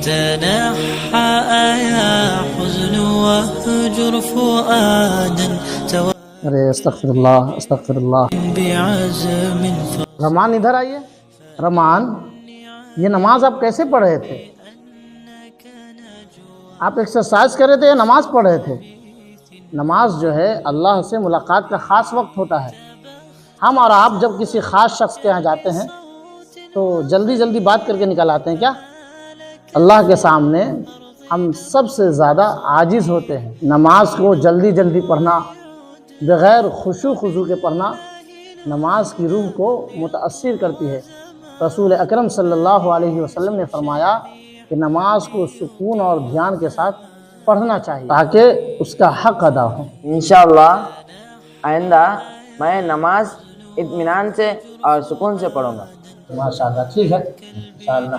تنحى يا حزن واهجر فؤادا ارے استغفر اللہ استغفر اللہ. بعزم رمان ادھر آئیے. رمان، یہ نماز آپ کیسے پڑھ رہے تھے؟ آپ ایکسرسائز کر رہے تھے یا نماز پڑھ رہے تھے؟ نماز جو ہے اللہ سے ملاقات کا خاص وقت ہوتا ہے. ہم اور آپ جب کسی خاص شخص کے یہاں جاتے ہیں تو جلدی جلدی بات کر کے نکل آتے ہیں کیا؟ اللہ کے سامنے ہم سب سے زیادہ عاجز ہوتے ہیں. نماز کو جلدی جلدی پڑھنا، بغیر خشوع خضوع کے پڑھنا نماز کی روح کو متاثر کرتی ہے. رسول اکرم صلی اللہ علیہ وسلم نے فرمایا کہ نماز کو سکون اور دھیان کے ساتھ پڑھنا چاہیے تاکہ اس کا حق ادا ہو. انشاءاللہ آئندہ میں نماز اطمینان سے اور سکون سے پڑھوں گا. ماشاءاللہ، ٹھیک ہے انشاءاللہ.